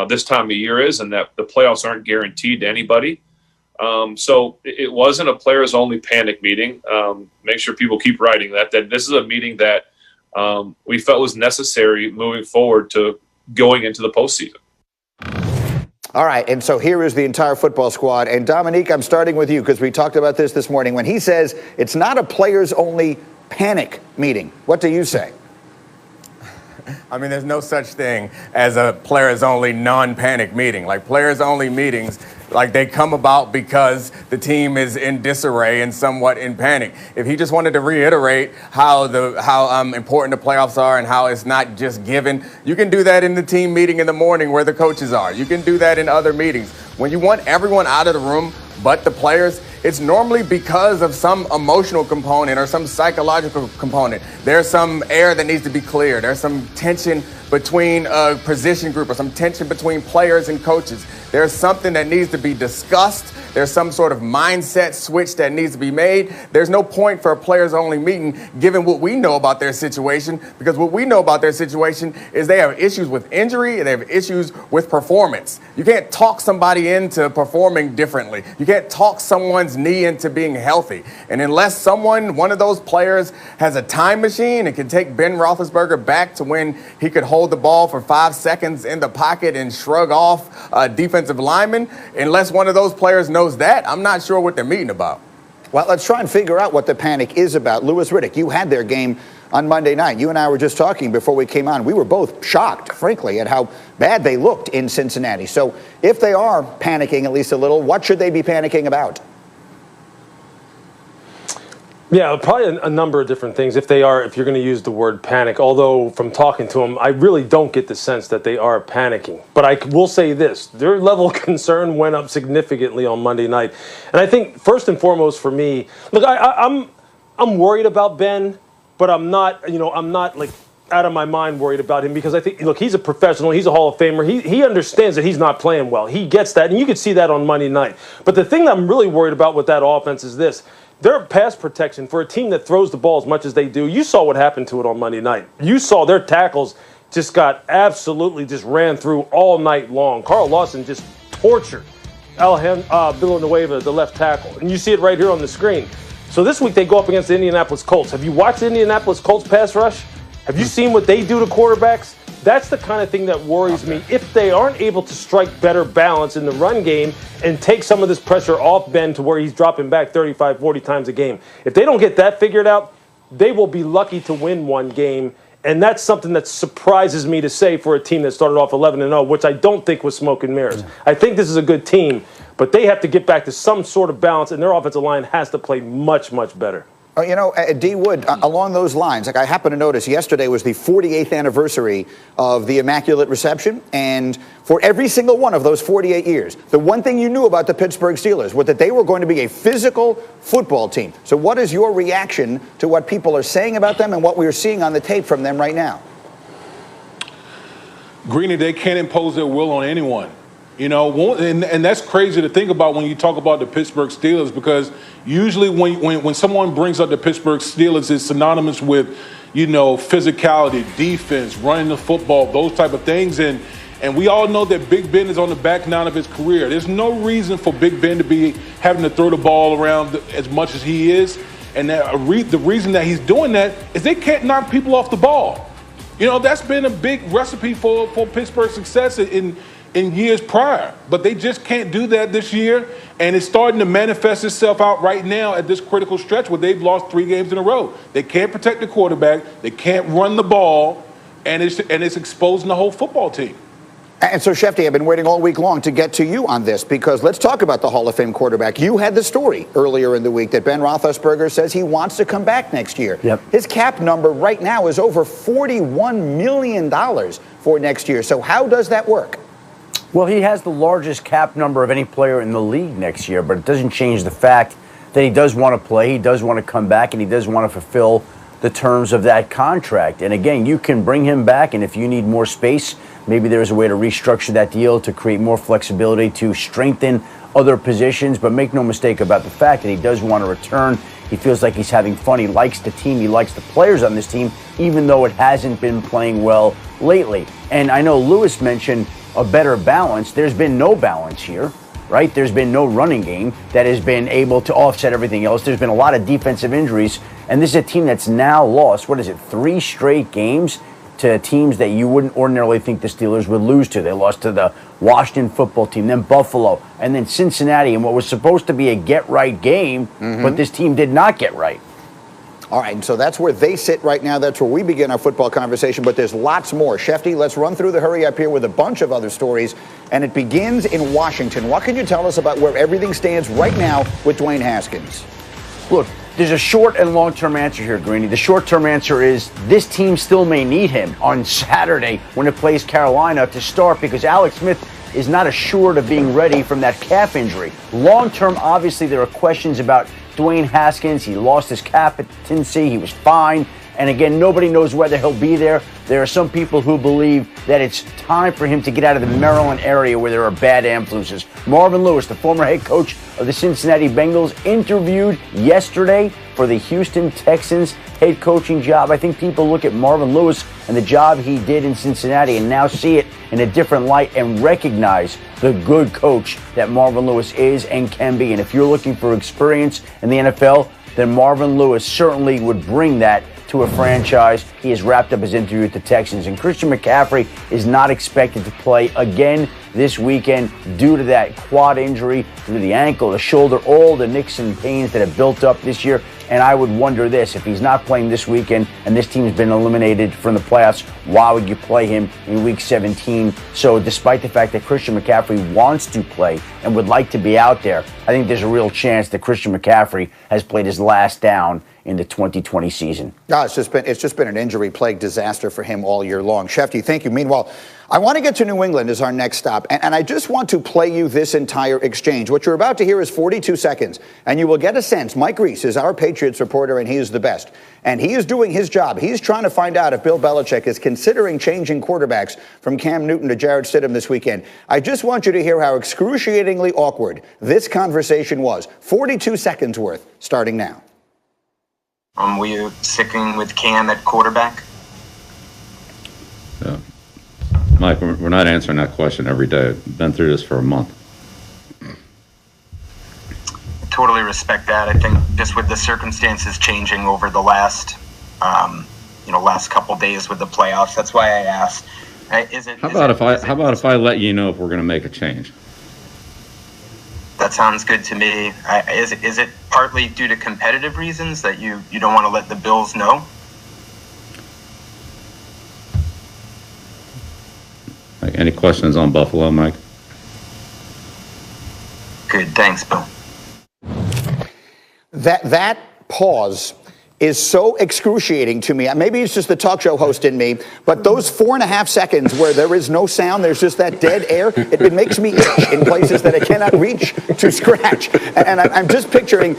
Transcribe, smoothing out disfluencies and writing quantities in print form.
this time of year is, and that the playoffs aren't guaranteed to anybody. So it wasn't a players-only panic meeting. Make sure people keep writing that this is a meeting that we felt was necessary moving forward to going into the postseason. All right, and so here is the entire football squad. And Dominique, I'm starting with you because we talked about this morning. When he says it's not a players-only panic meeting, what do you say? I mean, there's no such thing as a players-only non-panic meeting. Like, players-only meetings, like, they come about because the team is in disarray and somewhat in panic. If he just wanted to reiterate how important the playoffs are and how it's not just given, you can do that in the team meeting in the morning where the coaches are. You can do that in other meetings. When you want everyone out of the room but the players, it's normally because of some emotional component or some psychological component. There's some air that needs to be cleared. There's some tension between a position group or some tension between players and coaches. There's something that needs to be discussed. There's some sort of mindset switch that needs to be made. There's no point for a players-only meeting given what we know about their situation, because what we know about their situation is they have issues with injury and they have issues with performance. You can't talk somebody into performing differently. You can't talk someone's knee into being healthy. And unless one of those players has a time machine and can take Ben Roethlisberger back to when he could hold the ball for 5 seconds in the pocket and shrug off a defensive lineman, unless one of those players knows that, I'm not sure what they're meeting about. Well, let's try and figure out what the panic is about. Louis Riddick, you had their game on Monday night. You and I were just talking before we came on. We were both shocked, frankly, at how bad they looked in Cincinnati. So if they are panicking at least a little, what should they be panicking about? Yeah, probably a number of different things if you're going to use the word panic. Although from talking to them, I really don't get the sense that they are panicking. But I will say this, their level of concern went up significantly on Monday night. And I think first and foremost for me, look, I'm worried about Ben, but I'm not like out of my mind worried about him, because I think, look, he's a professional, he's a Hall of Famer. He understands that he's not playing well. He gets that, and you could see that on Monday night. But the thing that I'm really worried about with that offense is this. Their pass protection for a team that throws the ball as much as they do, you saw what happened to it on Monday night. You saw their tackles just got absolutely just ran through all night long. Carl Lawson just tortured Villanueva, the left tackle. And you see it right here on the screen. So this week they go up against the Indianapolis Colts. Have you watched the Indianapolis Colts pass rush? Have you seen what they do to quarterbacks? That's the kind of thing that worries me. If they aren't able to strike better balance in the run game and take some of this pressure off Ben to where he's dropping back 35, 40 times a game, if they don't get that figured out, they will be lucky to win one game. And that's something that surprises me to say for a team that started off 11-0, which I don't think was smoke and mirrors. I think this is a good team, but they have to get back to some sort of balance, and their offensive line has to play much, much better. You know, D. Wood, along those lines, like I happen to notice yesterday was the 48th anniversary of the Immaculate Reception. And for every single one of those 48 years, the one thing you knew about the Pittsburgh Steelers was that they were going to be a physical football team. So what is your reaction to what people are saying about them and what we're seeing on the tape from them right now? Greeny, they can't impose their will on anyone. You know, and that's crazy to think about when you talk about the Pittsburgh Steelers, because usually when someone brings up the Pittsburgh Steelers, it's synonymous with, you know, physicality, defense, running the football, those type of things. And we all know that Big Ben is on the back nine of his career. There's no reason for Big Ben to be having to throw the ball around as much as he is. And the reason that he's doing that is they can't knock people off the ball. You know, that's been a big recipe for Pittsburgh's success in years prior, but they just can't do that this year, and it's starting to manifest itself out right now at this critical stretch where they've lost 3 games in a row. They can't protect the quarterback, they can't run the ball, and it's exposing the whole football team. And so, Shefty, I've been waiting all week long to get to you on this, because let's talk about the Hall of Fame quarterback. You had the story earlier in the week that Ben Roethlisberger says he wants to come back next year. Yep. His cap number right now is over $41 million for next year. So how does that work? Well, he has the largest cap number of any player in the league next year, but it doesn't change the fact that he does want to play, he does want to come back, and he does want to fulfill the terms of that contract. And again, you can bring him back, and if you need more space, maybe there's a way to restructure that deal to create more flexibility to strengthen other positions. But make no mistake about the fact that he does want to return. He feels like he's having fun. He likes the team. He likes the players on this team, even though it hasn't been playing well lately. And I know Lewis mentioned a better balance. There's been no balance here, right? There's been no running game that has been able to offset everything else. There's been a lot of defensive injuries, and this is a team that's now lost, 3 straight games to teams that you wouldn't ordinarily think the Steelers would lose to. They lost to the Washington football team, then Buffalo, and then Cincinnati in what was supposed to be a get-right game, but this team did not get right. All right, and so that's where they sit right now. That's where we begin our football conversation, but there's lots more. Shefty, let's run through the hurry up here with a bunch of other stories, and it begins in Washington. What can you tell us about where everything stands right now with Dwayne Haskins? Look, there's a short and long-term answer here, Greeny. The short-term answer is this team still may need him on Saturday when it plays Carolina to start because Alex Smith is not assured of being ready from that calf injury. Long-term, obviously, there are questions about Dwayne Haskins. He lost his captaincy. He was fine. And again, nobody knows whether he'll be there. There are some people who believe that it's time for him to get out of the Maryland area where there are bad influences. Marvin Lewis, the former head coach of the Cincinnati Bengals, interviewed yesterday for the Houston Texans head coaching job. I think people look at Marvin Lewis and the job he did in Cincinnati and now see it in a different light and recognize the good coach that Marvin Lewis is and can be. And if you're looking for experience in the NFL, then Marvin Lewis certainly would bring that to a franchise. He has wrapped up his interview with the Texans. And Christian McCaffrey is not expected to play again this weekend due to that quad injury, due to the ankle, the shoulder, all the nicks and pains that have built up this year. And I would wonder this, if he's not playing this weekend and this team's been eliminated from the playoffs, why would you play him in Week 17? So despite the fact that Christian McCaffrey wants to play and would like to be out there, I think there's a real chance that Christian McCaffrey has played his last down in the 2020 season. No, it's just been an injury-plagued disaster for him all year long. Shefty, thank you. Meanwhile, I want to get to New England as our next stop, and I just want to play you this entire exchange. What you're about to hear is 42 seconds, and you will get a sense. Mike Reese is our Patriots reporter, and he is the best. And he is doing his job. He's trying to find out if Bill Belichick is considering changing quarterbacks from Cam Newton to Jarrett Stidham this weekend. I just want you to hear how excruciatingly awkward this conversation was. 42 seconds worth, starting now. Were you sticking with Cam at quarterback? Yeah. Mike, we're not answering that question every day. I've been through this for a month. Totally respect that. I think just with the circumstances changing over the last, last couple days with the playoffs, that's why I asked. How about if I let you know if we're going to make a change? That sounds good to me. Is it partly due to competitive reasons that you don't want to let the Bills know? Like, any questions on Buffalo, Mike? Good, thanks, Bill. That pause is so excruciating to me. Maybe it's just the talk show host in me, but those 4.5 seconds where there is no sound, there's just that dead air, it makes me itch in places that I cannot reach to scratch. And I'm just picturing